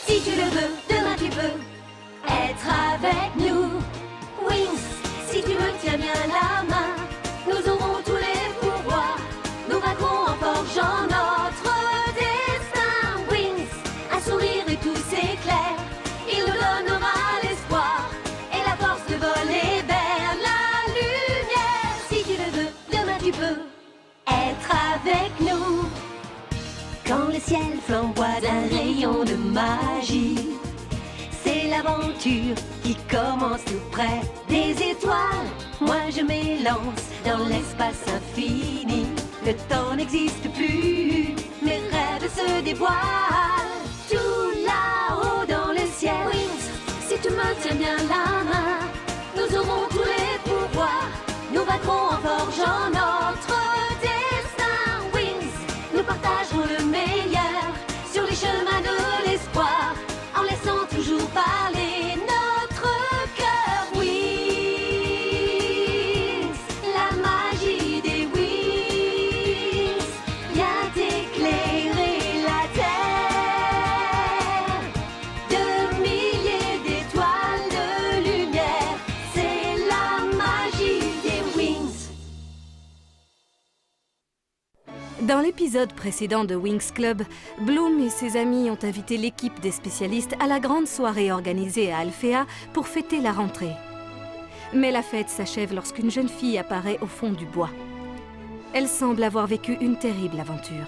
Si tu le veux, demain tu peux être avec nous. Wings, si tu me tiens bien la main, nous aurons tous les pouvoirs. Nous vaincrons en forgeant notre destin. Wings, un sourire et tout s'éclaire. Il nous donnera l'espoir et la force de voler vers la lumière. Si tu le veux, demain tu peux être avec nous. Quand le ciel flamboie d'un rayon de magie, c'est l'aventure qui commence tout près des étoiles. Moi je m'élance dans l'espace infini. Le temps n'existe plus, mes rêves se dévoilent. Tout là-haut dans le ciel. Wings, si tu me tiens bien la main, nous aurons tous les pouvoirs. Nous vaincrons en forgeant notre destin. Wings, nous partagerons le meilleur sur les chemins de l'espoir, en laissant toujours parler notre cœur. Wings, la magie des wings vient éclairer la terre. De milliers d'étoiles de lumière, c'est la magie des wings. Dans l'épisode précédent de Wings Club, Bloom et ses amis ont invité l'équipe des spécialistes à la grande soirée organisée à Alphea pour fêter la rentrée. Mais la fête s'achève lorsqu'une jeune fille apparaît au fond du bois. Elle semble avoir vécu une terrible aventure.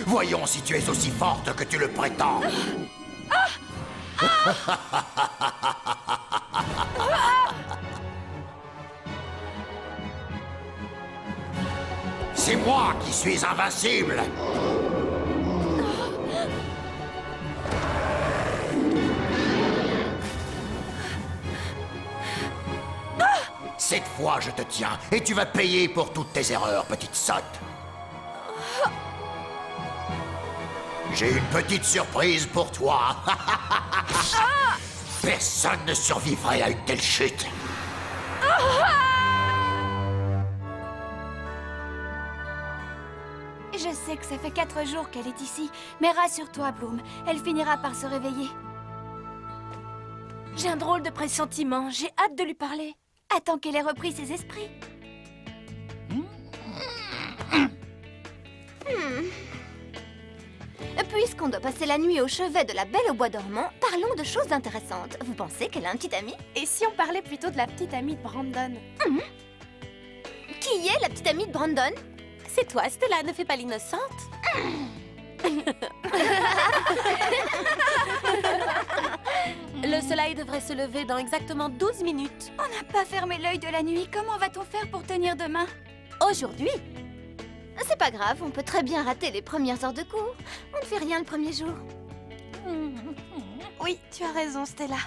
Voyons si tu es aussi forte que tu le prétends. C'est moi qui suis invincible. Cette fois, je te tiens, et tu vas payer pour toutes tes erreurs, petite sotte. J'ai une petite surprise pour toi. Personne ne survivrait à une telle chute. Je sais que ça fait 4 jours qu'elle est ici, mais rassure-toi, Bloom, elle finira par se réveiller. J'ai un drôle de pressentiment, j'ai hâte de lui parler. Attends qu'elle ait repris ses esprits. Puisqu'on doit passer la nuit au chevet de la Belle au Bois dormant, parlons de choses intéressantes. Vous pensez qu'elle a un petit ami? Et si on parlait plutôt de la petite amie de Brandon? Qui est la petite amie de Brandon? C'est toi, Stella, ne fais pas l'innocente. Le soleil devrait se lever dans exactement 12 minutes. On n'a pas fermé l'œil de la nuit, comment va-t-on faire pour tenir demain? Aujourd'hui? C'est pas grave, on peut très bien rater les premières heures de cours. On ne fait rien le premier jour. Oui, tu as raison, Stella.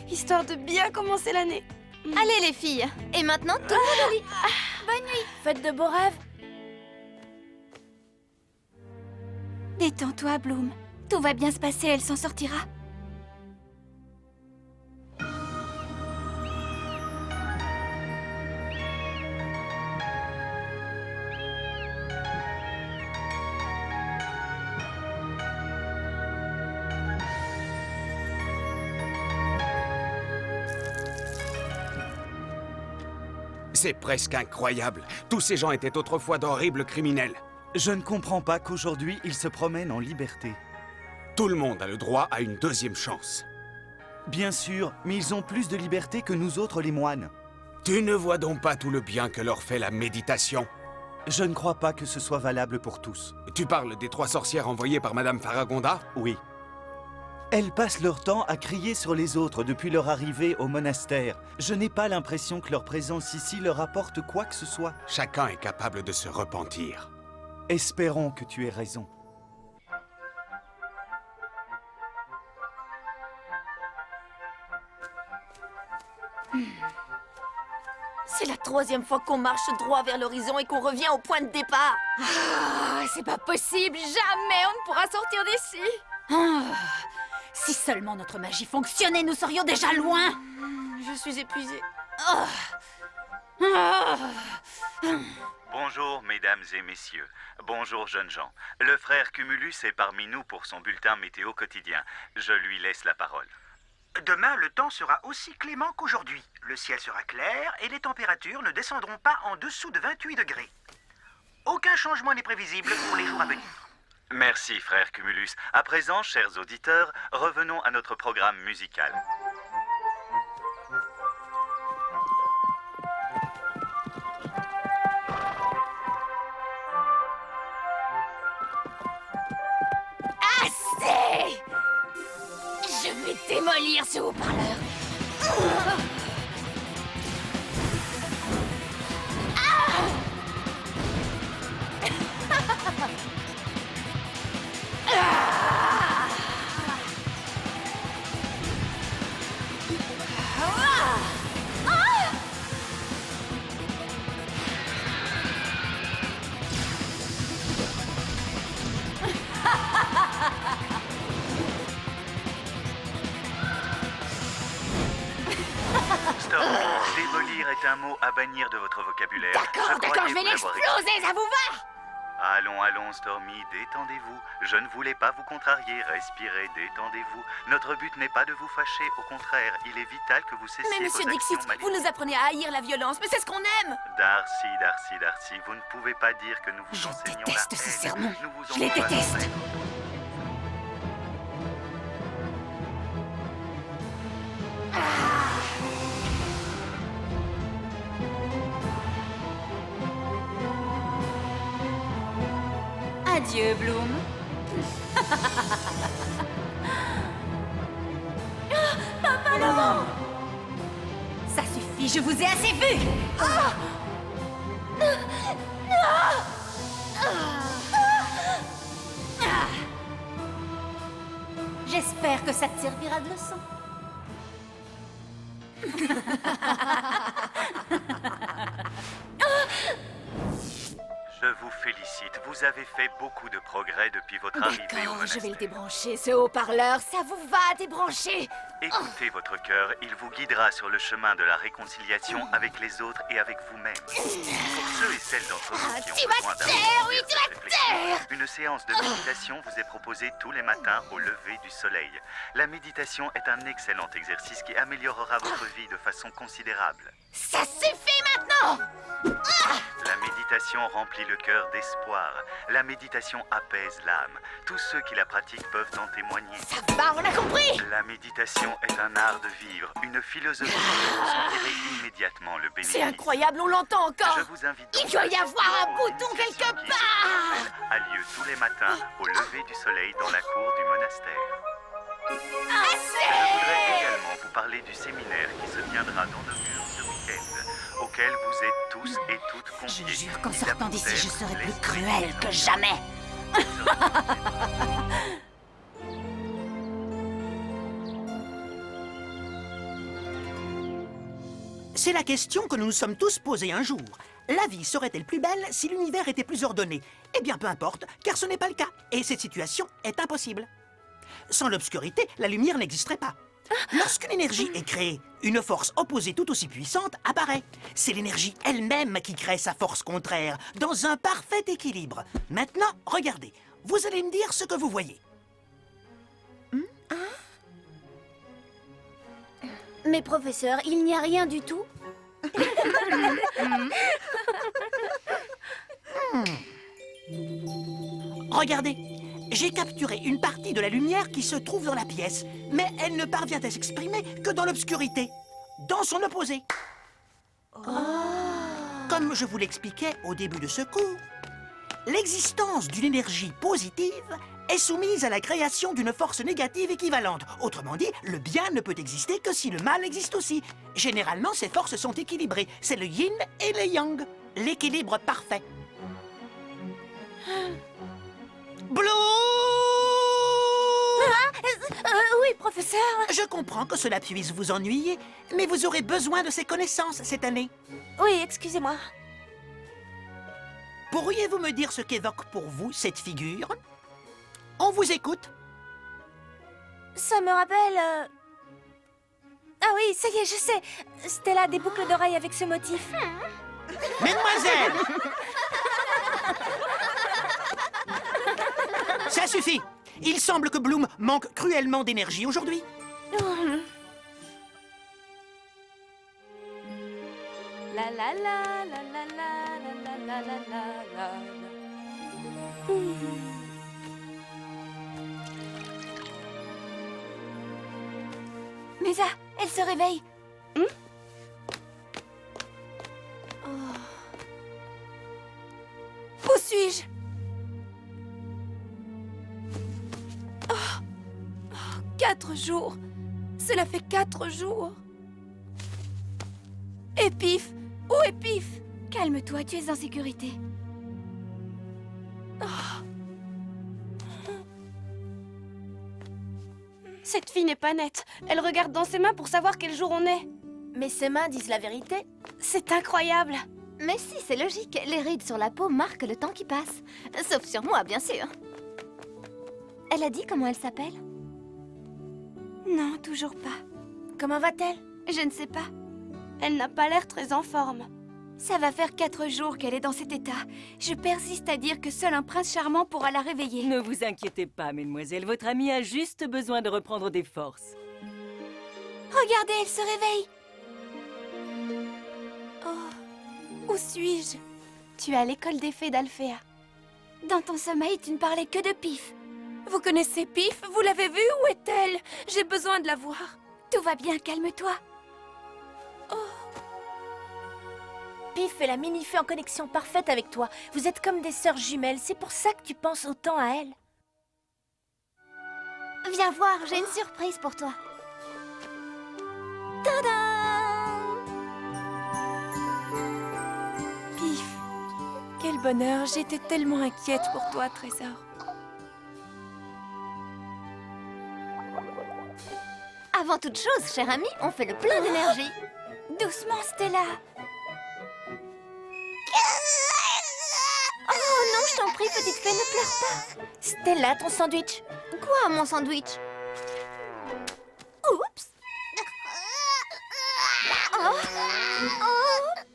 Histoire de bien commencer l'année. Allez les filles, et maintenant tout le monde au lit. Bonne nuit. Faites de beaux rêves. Détends-toi, Bloom. Tout va bien se passer, elle s'en sortira. C'est presque incroyable. Tous ces gens étaient autrefois d'horribles criminels. Je ne comprends pas qu'aujourd'hui, ils se promènent en liberté. Tout le monde a le droit à une deuxième chance. Bien sûr, mais ils ont plus de liberté que nous autres les moines. Tu ne vois donc pas tout le bien que leur fait la méditation? Je ne crois pas que ce soit valable pour tous. Tu parles des 3 sorcières envoyées par Madame Faragonda? Oui. Elles passent leur temps à crier sur les autres depuis leur arrivée au monastère. Je n'ai pas l'impression que leur présence ici leur apporte quoi que ce soit. Chacun est capable de se repentir. Espérons que tu aies raison. C'est la 3e fois qu'on marche droit vers l'horizon et qu'on revient au point de départ. Ah, c'est pas possible, jamais on ne pourra sortir d'ici. Ah, si seulement notre magie fonctionnait, nous serions déjà loin. Je suis épuisée. Bonjour, mesdames et messieurs. Bonjour, jeunes gens. Le frère Cumulus est parmi nous pour son bulletin météo quotidien. Je lui laisse la parole. Demain, le temps sera aussi clément qu'aujourd'hui. Le ciel sera clair et les températures ne descendront pas en dessous de 28 degrés. Aucun changement n'est prévisible pour les jours à venir. Merci, frère Cumulus. À présent, chers auditeurs, revenons à notre programme musical. Assez! Je vais démolir ce haut-parleur. Stormy, démolir est un mot à bannir de votre vocabulaire. D'accord, je vais l'exploser, ça vous va? Allons, Stormy, détendez-vous. Je ne voulais pas vous contrarier. Respirez, détendez-vous. Notre but n'est pas de vous fâcher. Au contraire, il est vital que vous cessiez Mais vos monsieur actions Dixit, malignes. vous nous apprenez à haïr la violence, mais c'est ce qu'on aime. Darcy, vous ne pouvez pas dire que nous vous Je enseignons déteste la ces haine. sermons. Nous vous Je les encourageons déteste. à être- Adieu, Bloom. Ça suffit, je vous ai assez vu. J'espère que ça te servira de leçon. Je vous félicite. Vous avez fait beaucoup de progrès depuis votre arrivée au D'accord, je monastère. vais le débrancher, ce haut-parleur. Ça vous va, débrancher? Écoutez votre cœur, il vous guidera sur le chemin de la réconciliation avec les autres et avec vous-même. Pour ceux et celles d'entre vous qui tu ont vas besoin te d'un taire, moment oui, de tu vas te réflexion, taire. une séance de méditation vous est proposée tous les matins au lever du soleil. La méditation est un excellent exercice qui améliorera votre vie de façon considérable. Ça suffit maintenant. La méditation remplit le cœur d'espoir. La méditation apaise l'âme. Tous ceux qui la pratiquent peuvent en témoigner. Ça va, on a compris. La méditation est un art de vivre, une philosophie dont vous sentirez immédiatement le bénéfice. C'est incroyable, on l'entend encore. Je vous invite donc Il doit y à avoir un assister bouton aux quelque initiations qui, part. je vous rappelle, a lieu tous les matins au lever du soleil dans la cour du monastère. Je voudrais également vous parler du séminaire qui se tiendra dans nos murs ce week-end, auquel vous êtes tous et toutes conviés. Je jure qu'en Il a sortant pour d'ici, thème je serai plus l'esprit cruelle que des jamais. C'est la question que nous nous sommes tous posée un jour. La vie serait-elle plus belle si l'univers était plus ordonné? Eh bien, peu importe, car ce n'est pas le cas. Et cette situation est impossible. Sans l'obscurité, la lumière n'existerait pas. Lorsqu'une énergie est créée, une force opposée tout aussi puissante apparaît. C'est l'énergie elle-même qui crée sa force contraire, dans un parfait équilibre. Maintenant, regardez. Vous allez me dire ce que vous voyez. Mais professeur, il n'y a rien du tout. Regardez, j'ai capturé une partie de la lumière qui se trouve dans la pièce, mais elle ne parvient à s'exprimer que dans l'obscurité, dans son opposé. Comme je vous l'expliquais au début de ce cours, l'existence d'une énergie positive est soumise à la création d'une force négative équivalente. Autrement dit, le bien ne peut exister que si le mal existe aussi. Généralement, ces forces sont équilibrées. C'est le yin et le yang, l'équilibre parfait. Blue! Oui, professeur. professeur. Je comprends que cela puisse vous ennuyer, mais vous aurez besoin de ces connaissances cette année. Oui, excusez-moi. Pourriez-vous me dire ce qu'évoque pour vous cette figure? On vous écoute. Ça me rappelle... Ah oui, ça y est, je sais. Stella a des boucles d'oreilles avec ce motif. Mesdemoiselles! Ça suffit! Il semble que Bloom manque cruellement d'énergie aujourd'hui. La la la la la la la la la la. Musa, elle se réveille. Où suis-je? 4 jours. Cela fait 4 jours. Épiphe! Où est Pif? Calme-toi, tu es en sécurité. Cette fille n'est pas nette. Elle regarde dans ses mains pour savoir quel jour on est. Mais ses mains disent la vérité. C'est incroyable. Mais si, c'est logique. Les rides sur la peau marquent le temps qui passe. Sauf sur moi, bien sûr. Elle a dit comment elle s'appelle? Non, toujours pas. Comment va-t-elle? Je ne sais pas. Elle n'a pas l'air très en forme. Ça va faire 4 jours qu'elle est dans cet état. Je persiste à dire que seul un prince charmant pourra la réveiller. Ne vous inquiétez pas, mesdemoiselles. Votre amie a juste besoin de reprendre des forces. Regardez, elle se réveille. Où suis-je? Tu es à l'école des fées d'Alfea. Dans ton sommeil, tu ne parlais que de Pif. Vous connaissez Pif? Vous l'avez vue? Où est-elle? J'ai besoin de la voir. Tout va bien, calme-toi. Pif est la mini-fée en connexion parfaite avec toi. Vous êtes comme des sœurs jumelles. C'est pour ça que tu penses autant à elle. Viens voir, j'ai une surprise pour toi. Tadam! Pif, quel bonheur. J'étais tellement inquiète pour toi, Trésor. Avant toute chose, cher ami, on fait le plein d'énergie. Doucement, Stella. Oh non, je t'en prie, petite fée, ne pleure pas. Stella, ton sandwich. Quoi, mon sandwich? Oups. Oh,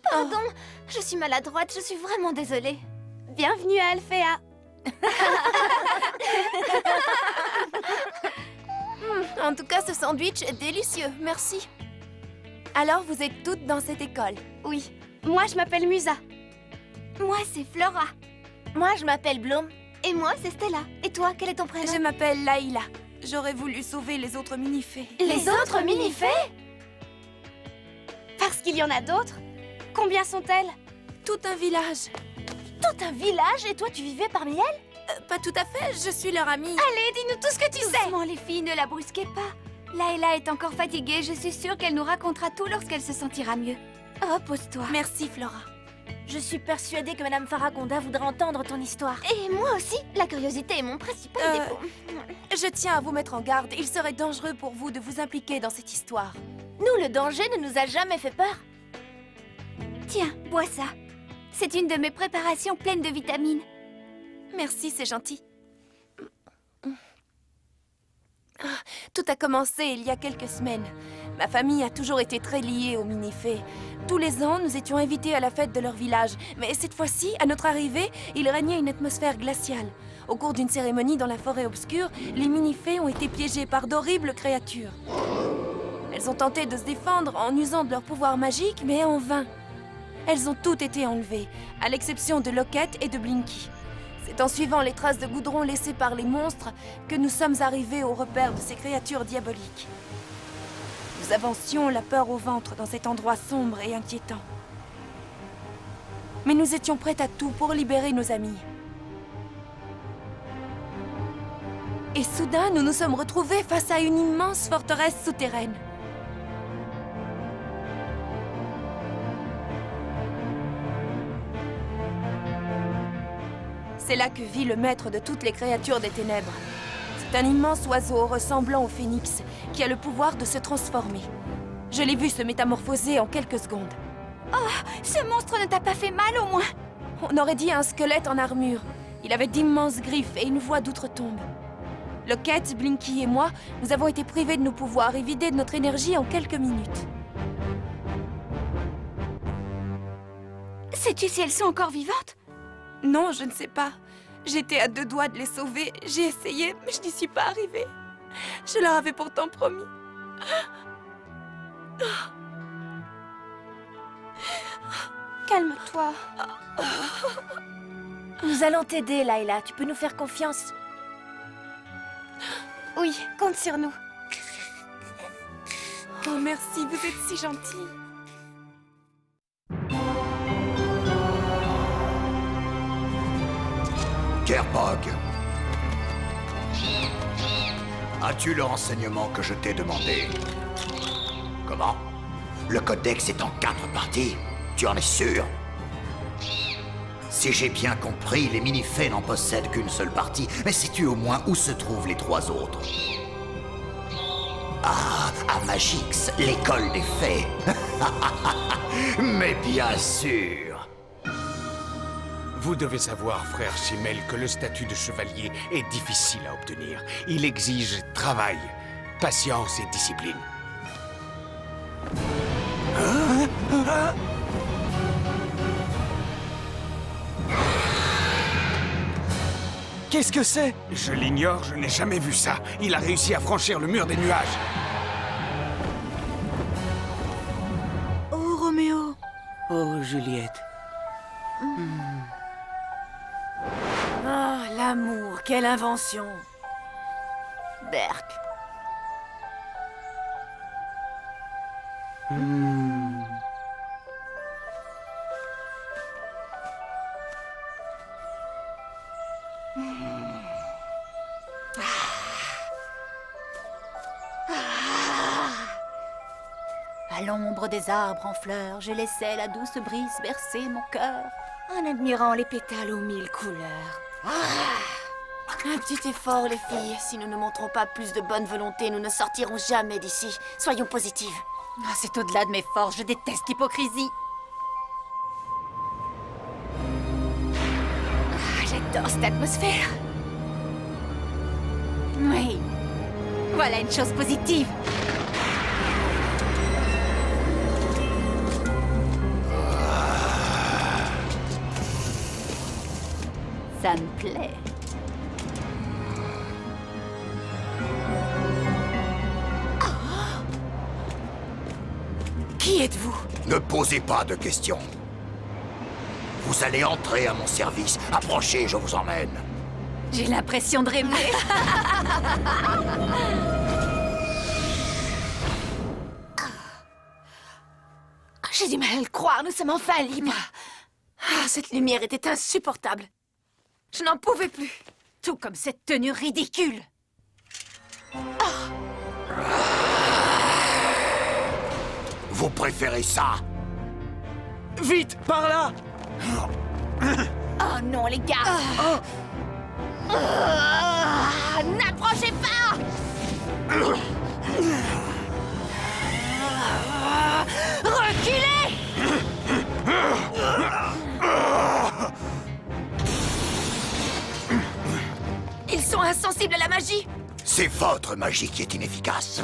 pardon. Je suis maladroite, je suis vraiment désolée. Bienvenue à Alfea. En tout cas, ce sandwich est délicieux, merci. Alors, vous êtes toutes dans cette école? Oui. Moi, je m'appelle Musa. Moi, c'est Flora. Moi, je m'appelle Bloom. Et moi, c'est Stella. Et toi, quel est ton prénom? Je m'appelle Laïla. J'aurais voulu sauver les autres mini-fées. Les autres mini-fées? Parce qu'il y en a d'autres. Combien sont-elles? Tout un village. Tout un village? Et toi, tu vivais parmi elles? Pas tout à fait, je suis leur amie. Allez, dis-nous tout ce que tu sais. Doucement, les filles, ne la brusquez pas. Laïla est encore fatiguée. Je suis sûre qu'elle nous racontera tout lorsqu'elle se sentira mieux. Repose-toi. Merci, Flora. Je suis persuadée que Madame Faragonda voudra entendre ton histoire. Et moi aussi. La curiosité est mon principal défaut. Je tiens à vous mettre en garde. Il serait dangereux pour vous de vous impliquer dans cette histoire. Nous, le danger ne nous a jamais fait peur. Tiens, bois ça. C'est une de mes préparations pleines de vitamines. Merci, c'est gentil. Tout a commencé il y a quelques semaines. Ma famille a toujours été très liée aux mini-fées. Tous les ans, nous étions invités à la fête de leur village. Mais cette fois-ci, à notre arrivée, il régnait une atmosphère glaciale. Au cours d'une cérémonie dans la forêt obscure, les mini-fées ont été piégées par d'horribles créatures. Elles ont tenté de se défendre en usant de leur pouvoir magique, mais en vain. Elles ont toutes été enlevées, à l'exception de Locket et de Blinky. C'est en suivant les traces de goudron laissées par les monstres que nous sommes arrivés au repère de ces créatures diaboliques. Nous avancions la peur au ventre dans cet endroit sombre et inquiétant. Mais nous étions prêtes à tout pour libérer nos amis. Et soudain, nous nous sommes retrouvés face à une immense forteresse souterraine. C'est là que vit le maître de toutes les créatures des ténèbres. C'est un immense oiseau ressemblant au phénix qui a le pouvoir de se transformer. Je l'ai vu se métamorphoser en quelques secondes. Ce monstre ne t'a pas fait mal, au moins? On aurait dit un squelette en armure. Il avait d'immenses griffes et une voix d'outre-tombe. Lockett, Blinky et moi, nous avons été privés de nos pouvoirs et vidés de notre énergie en quelques minutes. Sais-tu si elles sont encore vivantes? Non, je ne sais pas. J'étais à 2 doigts de les sauver. J'ai essayé, mais je n'y suis pas arrivée. Je leur avais pourtant promis. Calme-toi. Nous allons t'aider, Layla. Tu peux nous faire confiance. Oui, compte sur nous. Oh, merci, vous êtes si gentils. Gerbog, as-tu le renseignement que je t'ai demandé? Comment? Le codex est en 4 parties? Tu en es sûr? Si j'ai bien compris, les mini-fées n'en possèdent qu'une seule partie, mais sais-tu au moins où se trouvent les 3 autres? Ah, à Magix, l'école des fées. Mais bien sûr. Vous devez savoir, frère Chimel, que le statut de chevalier est difficile à obtenir. Il exige travail, patience et discipline. Qu'est-ce que c'est? Je l'ignore, je n'ai jamais vu ça. Il a réussi à franchir le mur des nuages. Oh, Roméo. Oh, Juliette. Ah, l'amour, quelle invention. Berk. À l'ombre des arbres en fleurs, je laissais la douce brise bercer mon cœur. En admirant les pétales aux 1000 couleurs. Un petit effort, les filles. Si nous ne montrons pas plus de bonne volonté, nous ne sortirons jamais d'ici. Soyons positives. Ah, c'est au-delà de mes forces, je déteste l'hypocrisie. J'adore cette atmosphère. Oui. Voilà une chose positive. Ça me plaît. Qui êtes-vous? Ne posez pas de questions. Vous allez entrer à mon service. Approchez, je vous emmène. J'ai l'impression de rêver. J'ai du mal à le croire, nous sommes enfin libres. Ah, cette lumière était insupportable. Je n'en pouvais plus. Tout comme cette tenue ridicule. Vous préférez ça? Vite, par là! Oh non, les gars. N'approchez pas. Reculez! Ils sont insensibles à la magie. C'est votre magie qui est inefficace.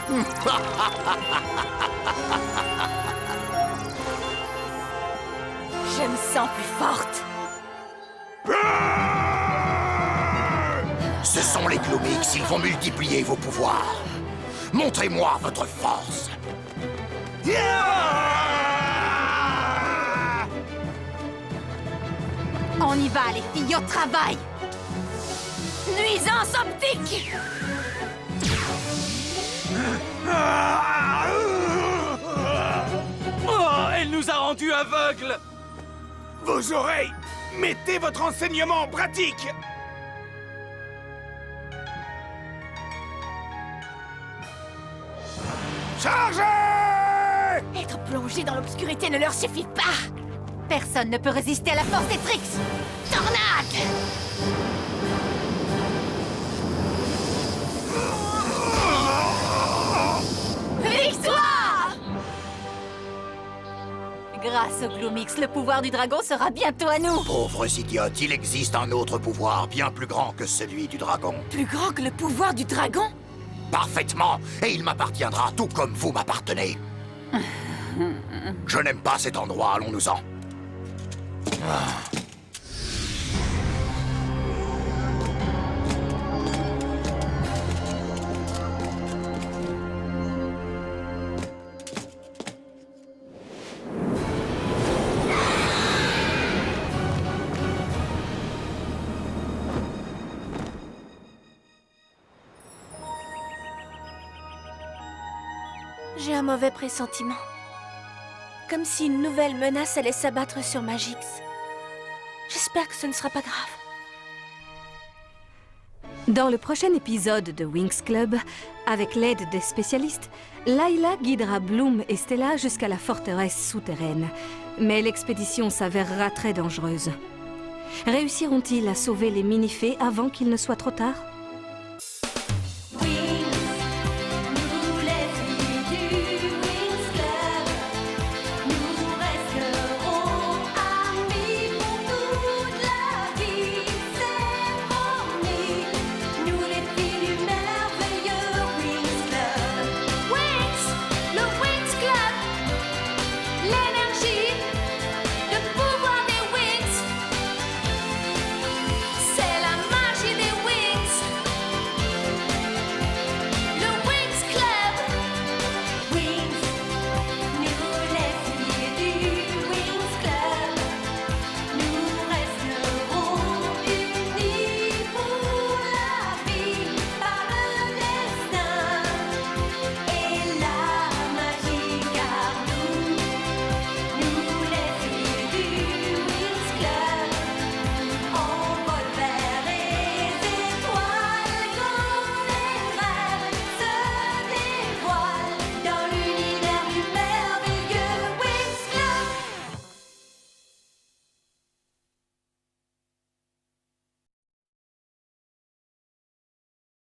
Je me sens plus forte. Ce sont les Gloomix, ils vont multiplier vos pouvoirs. Montrez-moi votre force. On y va, les filles, au travail! Nuisance optique! Oh, elle nous a rendus aveugles! Vos oreilles! Mettez votre enseignement en pratique! Chargez! Être plongé dans l'obscurité ne leur suffit pas! Personne ne peut résister à la force des Trix! Tornade! Victoire! Grâce au Gloomix, le pouvoir du dragon sera bientôt à nous! Pauvres idiotes, il existe un autre pouvoir bien plus grand que celui du dragon. Plus grand que le pouvoir du dragon? Parfaitement, et il m'appartiendra tout comme vous m'appartenez. Je n'aime pas cet endroit, allons-nous-en. J'ai un mauvais pressentiment. Comme si une nouvelle menace allait s'abattre sur Magix. J'espère que ce ne sera pas grave. Dans le prochain épisode de Winx Club, avec l'aide des spécialistes, Layla guidera Bloom et Stella jusqu'à la forteresse souterraine. Mais l'expédition s'avérera très dangereuse. Réussiront-ils à sauver les Minifées avant qu'il ne soit trop tard ?